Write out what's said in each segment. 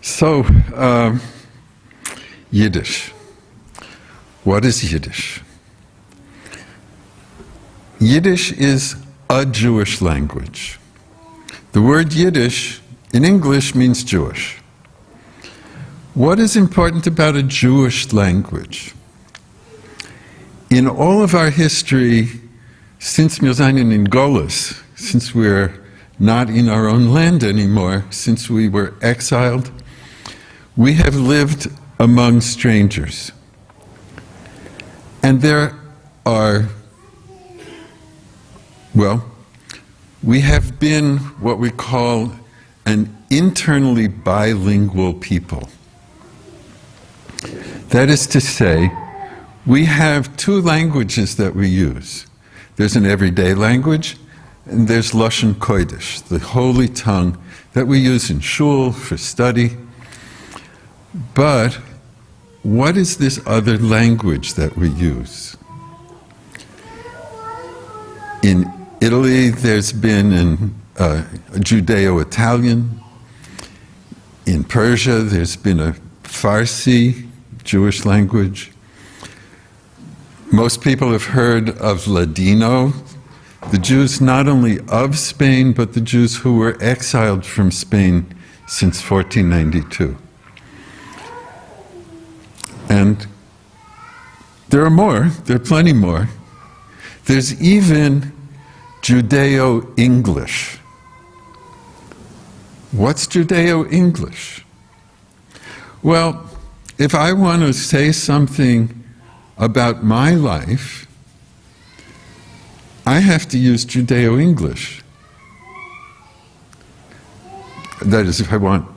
So, Yiddish. What is Yiddish? Yiddish is a Jewish language. The word Yiddish in English means Jewish. What is important about a Jewish language? In all of our history, since wir sind in Golus, since we're not in our own land anymore, since we were exiled, we have lived among strangers. And there are, we have been what we call an internally bilingual people. That is to say, we have two languages that we use. There's an everyday language, and there's Lashon Kodesh, the holy tongue that we use in shul for study. But what is this other language that we use? In Italy, there's been a Judeo-Italian. In Persia, there's been a Farsi, Jewish language. Most people have heard of Ladino, the Jews not only of Spain, but the Jews who were exiled from Spain since 1492. And there are plenty more. There's even Judeo-English. What's Judeo-English? Well, if I want to say something about my life, I have to use Judeo-English. That is, if I want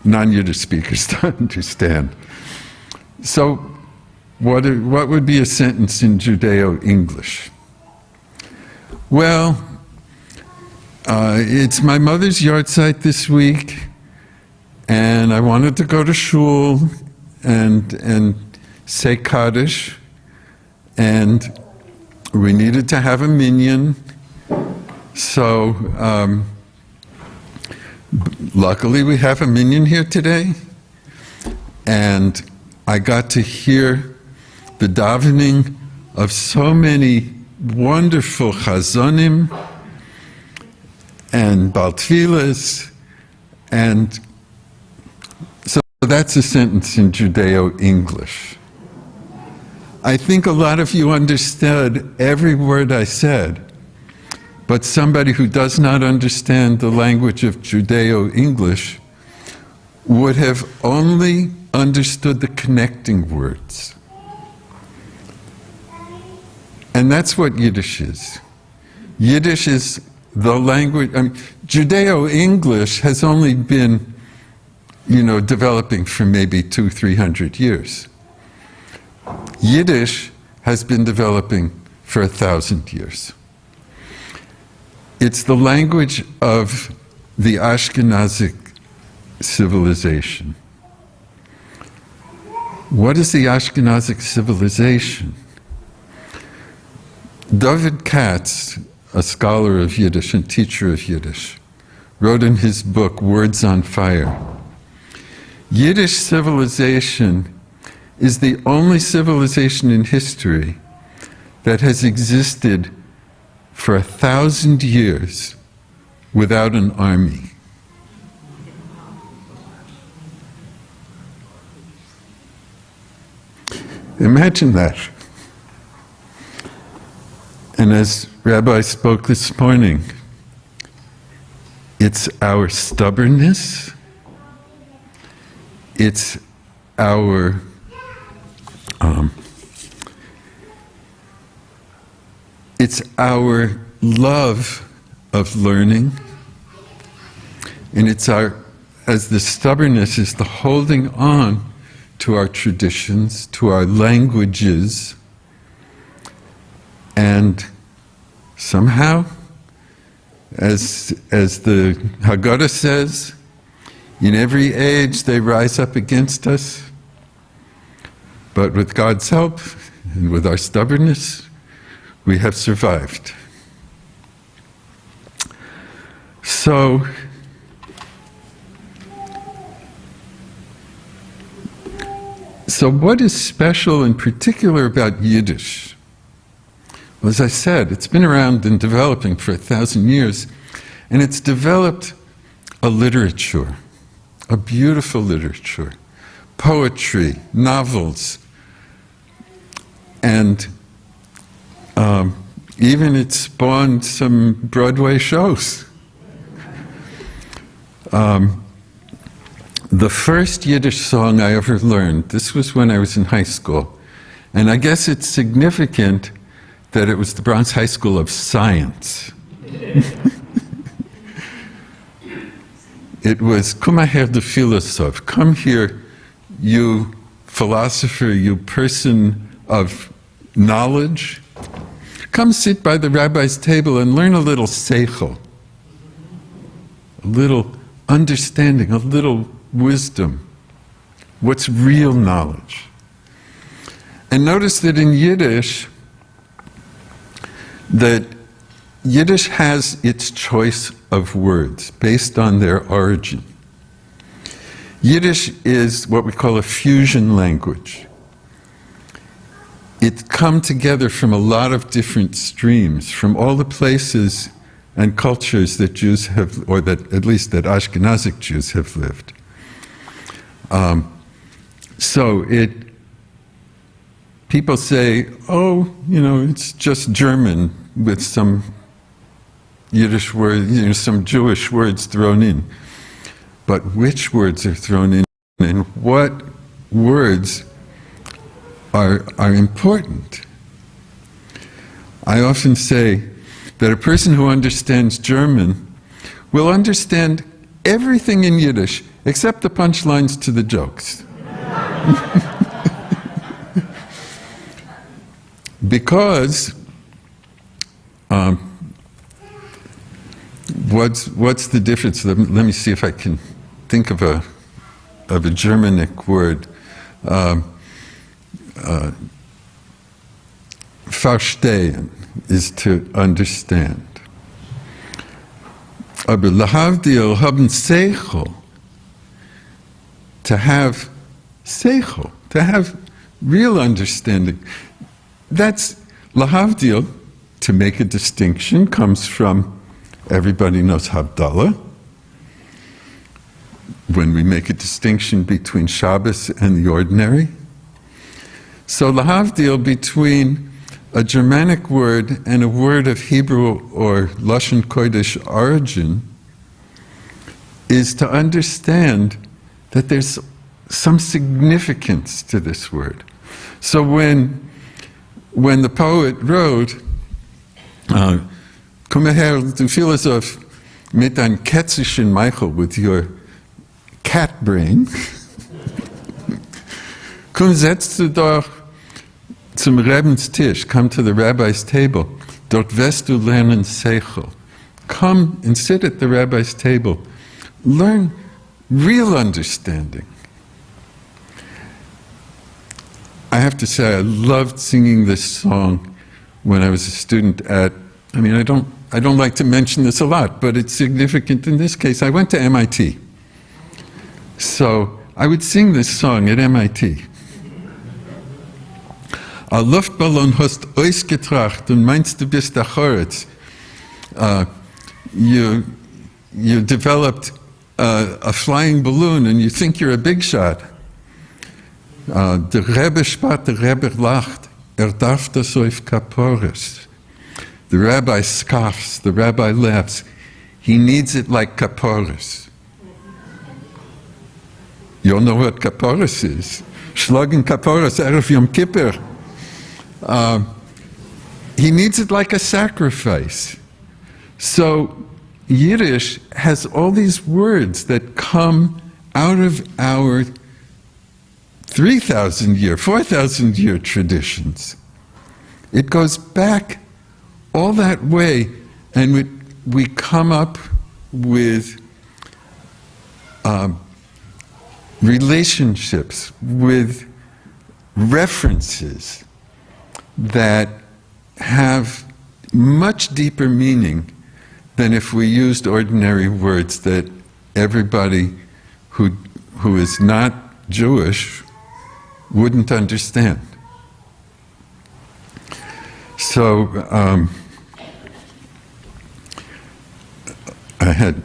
non-Yiddish speakers to understand. So, what would be a sentence in Judeo-English? Well, it's my mother's yahrzeit this week, and I wanted to go to shul and say Kaddish, and we needed to have a minyan, so luckily we have a minyan here today, and I got to hear the davening of so many wonderful chazonim and baltfilas, and so that's a sentence in Judeo-English. I think a lot of you understood every word I said, but somebody who does not understand the language of Judeo-English would have only understood the connecting words. And that's what Yiddish is. Yiddish is the language, Judeo-English has only been, developing for maybe 200-300 years. Yiddish has been developing for 1,000 years. It's the language of the Ashkenazic civilization. What is the Ashkenazic civilization? David Katz, a scholar of Yiddish and teacher of Yiddish, wrote in his book, Words on Fire, Yiddish civilization is the only civilization in history that has existed for 1,000 years without an army. Imagine that. And as Rabbi spoke this morning, it's our stubbornness, it's our love of learning, and as the stubbornness is the holding on to our traditions, to our languages, and somehow, as the Haggadah says, in every age they rise up against us, but with God's help and with our stubbornness, we have survived. So, So what is special and particular about Yiddish? Well, as I said, it's been around and developing for 1,000 years, and it's developed a literature, a beautiful literature, poetry, novels, and even it spawned some Broadway shows. The first Yiddish song I ever learned, this was when I was in high school, and I guess it's significant that it was the Bronx High School of Science. It was "Komm her, du Philosoph," come here, you philosopher, you person of knowledge. Come sit by the rabbi's table and learn a little seichel, a little understanding, a little wisdom. What's real knowledge? And notice that in Yiddish, that Yiddish has its choice of words based on their origin. Yiddish is what we call a fusion language. It's come together from a lot of different streams, from all the places and cultures that Jews have, or that at least that Ashkenazic Jews have lived. People say, oh, it's just German with some Yiddish words, some Jewish words thrown in. But which words are thrown in and what words are important? I often say that a person who understands German will understand everything in Yiddish except the punchlines to the jokes. Because what's the difference? Let me see if I can think of a Germanic word. Verstehen is to understand. Aber lahavdil haben seichel, to have seichel, to have real understanding. That's lahavdil, to make a distinction, comes from, everybody knows Havdalah. When we make a distinction between Shabbos and the ordinary. So lahavdil, between a Germanic word and a word of Hebrew or Lashon Kodesh origin, is to understand that there's some significance to this word. So when the poet wrote, Komm her, du Philosoph, mit deinem kätzischen Michael, with your cat brain, komm, setz du doch zum Rebbens Tisch, come to the rabbi's table, dort wirst du lernen Seichel. Come and sit at the rabbi's table, learn real understanding. I have to say, I loved singing this song when I was a student at, I don't like to mention this a lot, but it's significant in this case. I went to MIT. So I would sing this song at MIT. A Luftballon hast ausgetracht und meinst du bist der Choretz. You developed a flying balloon and you think you're a big shot. Der Rebbe spat, der Rebbe lacht, darf das auf Kaporis. The rabbi scoffs, the rabbi laughs. He needs it like Kaporis. You all know what Kaporis is. Schlagen Kaporis, Erev Yom Kippur. He needs it like a sacrifice. So Yiddish has all these words that come out of our 3,000-year, 4,000-year traditions. It goes back all that way, and we come up with relationships, with references that have much deeper meaning than if we used ordinary words that everybody who is not Jewish wouldn't understand. So I had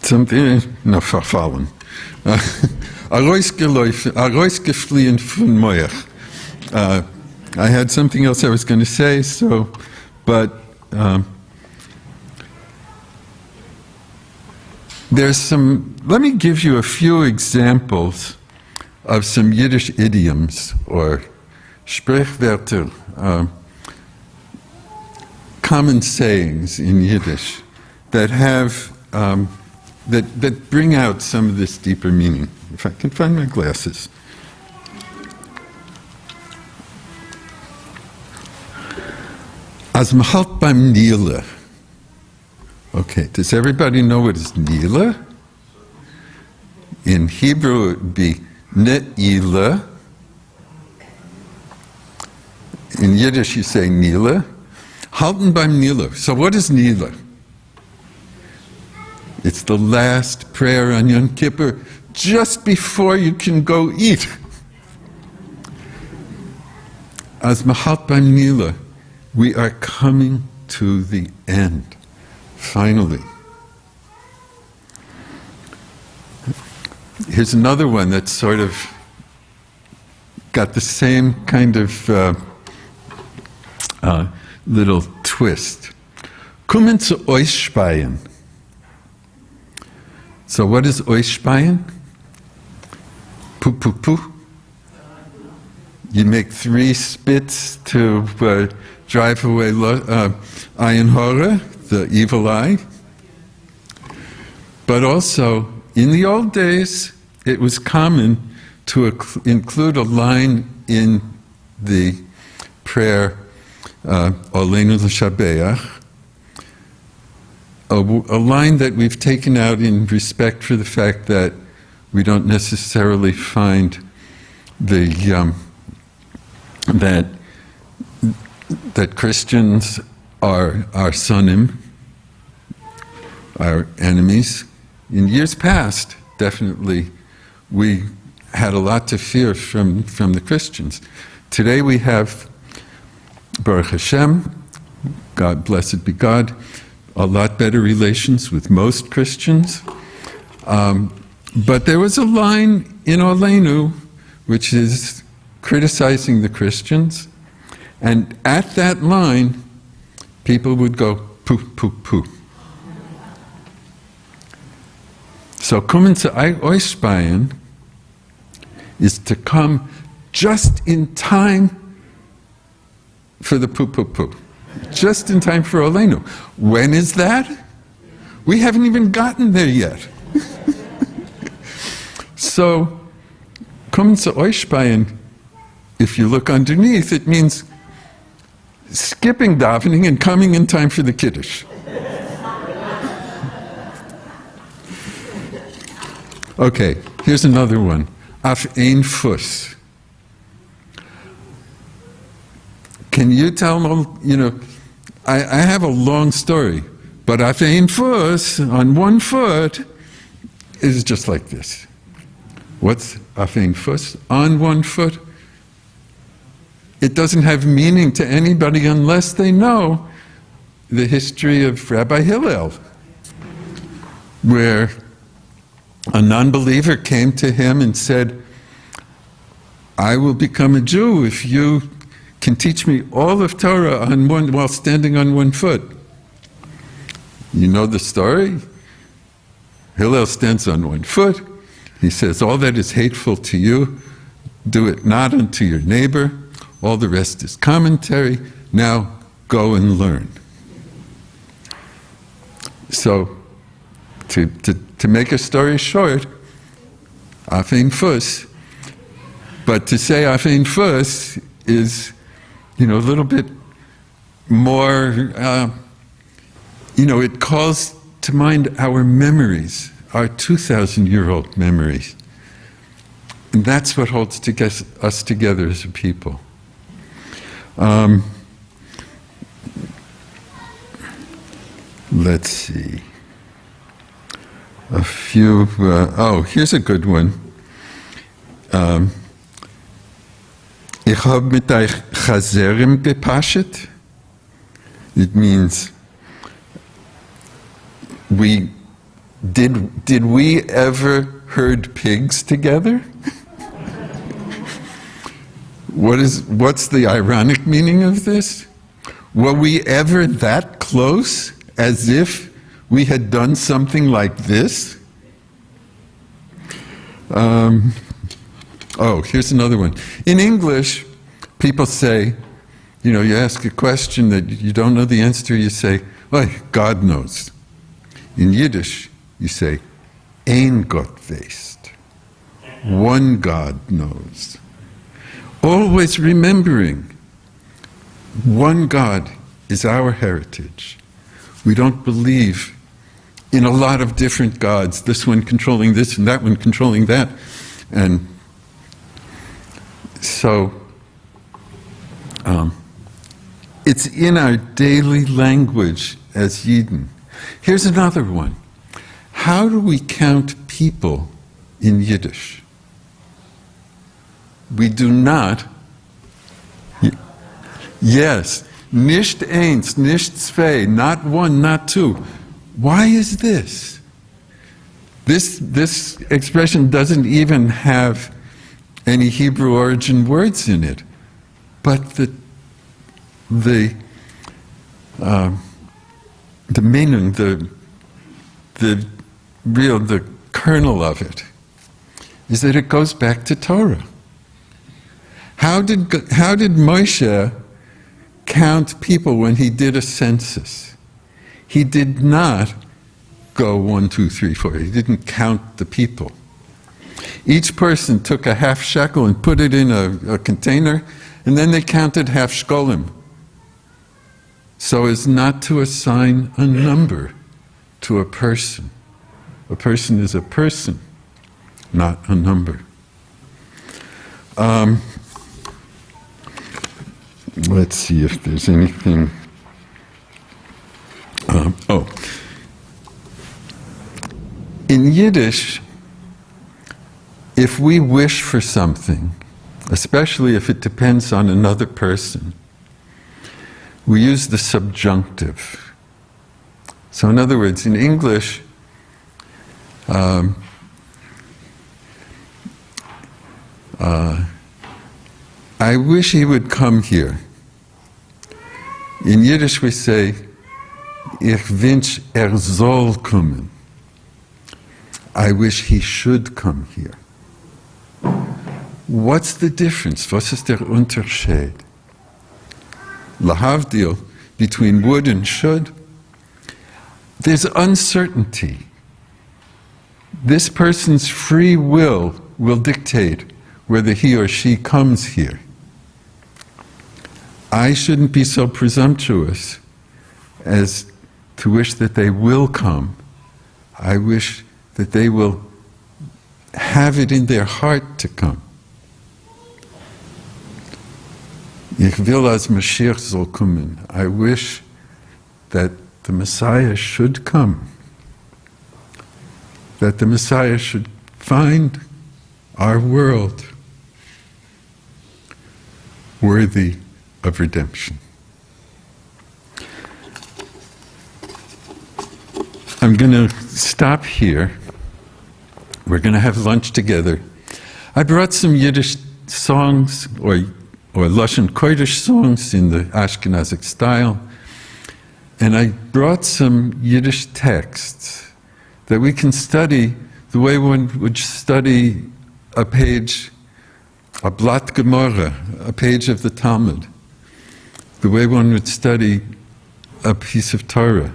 something, no, verfallen. Herausgefliehen von Moach. I had something else I was going to say, but let me give you a few examples of some Yiddish idioms or Sprechwörter, common sayings in Yiddish that have, that bring out some of this deeper meaning. If I can find my glasses. As mahalt beim Nila. Okay, does everybody know what is Nila? In Hebrew it would be Ne'ila. In Yiddish you say Nila. Halten beim Nila. So what is Nila? It's the last prayer on Yom Kippur, just before you can go eat. As mahalt beim Nila. We are coming to the end, finally. Here's another one that's sort of got the same kind of little twist. Kommen zu euch speien. So what is euch speien? Poo, poo, poo. You make 3 spits to drive away Ayin Hora, the evil eye. But also, in the old days, it was common to include a line in the prayer, Oleinu l'Shabeach, a line that we've taken out in respect for the fact that we don't necessarily find that Christians are our sonim, our enemies. In years past, definitely, we had a lot to fear from the Christians. Today we have, Baruch Hashem, God, blessed be God, a lot better relations with most Christians. But there was a line in Oleinu which is criticizing the Christians, and at that line, people would go, poo, poo, poo. So, kommen zu euch speien is to come just in time for the poo, poo, poo. Just in time for Oleinu. When is that? We haven't even gotten there yet. So, kommen zu euch speien, if you look underneath, it means skipping davening and coming in time for the Kiddush. Okay, here's another one. Af ein Fuss. Can you tell me, I have a long story, but af ein Fuss, on one foot, is just like this. What's af ein Fuss? On one foot. It doesn't have meaning to anybody unless they know the history of Rabbi Hillel, where a non-believer came to him and said, I will become a Jew if you can teach me all of Torah while standing on one foot. You know the story? Hillel stands on one foot. He says, all that is hateful to you, do it not unto your neighbor. All the rest is commentary. Now go and learn. So, to make a story short, af ein Fuss, but to say af ein Fuss is, a little bit more, it calls to mind our memories, our 2,000-year-old memories. And that's what holds us together as a people. Let's see. A few, here's a good one. Ich hab mit euch Chazerim gepashet. It means did we ever herd pigs together? What's the ironic meaning of this? Were we ever that close, as if we had done something like this? Here's another one. In English, people say, you ask a question that you don't know the answer to, you say, well, God knows. In Yiddish, you say, Ein Gott weiß. One God knows. Always remembering, one God is our heritage. We don't believe in a lot of different gods, this one controlling this and that one controlling that. And so, it's in our daily language as Yidden. Here's another one. How do we count people in Yiddish? We do not. Yes, nicht eins, nicht zwei, not one, not two. Why is this? This expression doesn't even have any Hebrew origin words in it, but the meaning, the kernel of it, is that it goes back to Torah. How did Moshe count people when he did a census? He did not go 1, 2, 3, 4. He didn't count the people. Each person took a half shekel and put it in a container, and then they counted half shkolim, so as not to assign a number to a person. A person is a person, not a number. Let's see if there's anything. In Yiddish, if we wish for something, especially if it depends on another person, we use the subjunctive. So in other words, in English, I wish he would come here. In Yiddish we say, Ich wünsch soll kommen. I wish he should come here. What's the difference? Was ist der Unterschied? Lahavdil, between would and should, there's uncertainty. This person's free will dictate whether he or she comes here. I shouldn't be so presumptuous as to wish that they will come. I wish that they will have it in their heart to come. Ich will als Mashiach soll kommen. I wish that the Messiah should come. That the Messiah should find our world worthy of redemption. I'm going to stop here. We're going to have lunch together. I brought some Yiddish songs or Lashon Kodesh songs in the Ashkenazic style, and I brought some Yiddish texts that we can study the way one would study a page, a Blat Gemara, a page of the Talmud, the way one would study a piece of Torah,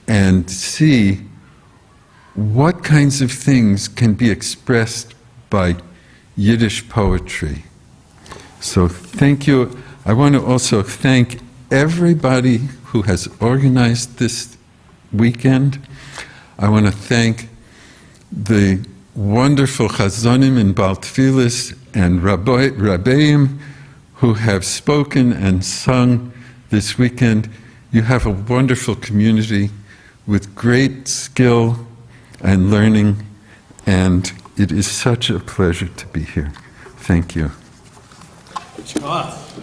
and see what kinds of things can be expressed by Yiddish poetry. So thank you. I want to also thank everybody who has organized this weekend. I want to thank the wonderful Chazonim and Baal Tfilis and Rabbeim who have spoken and sung this weekend. You have a wonderful community with great skill and learning, and it is such a pleasure to be here. Thank you. Scott.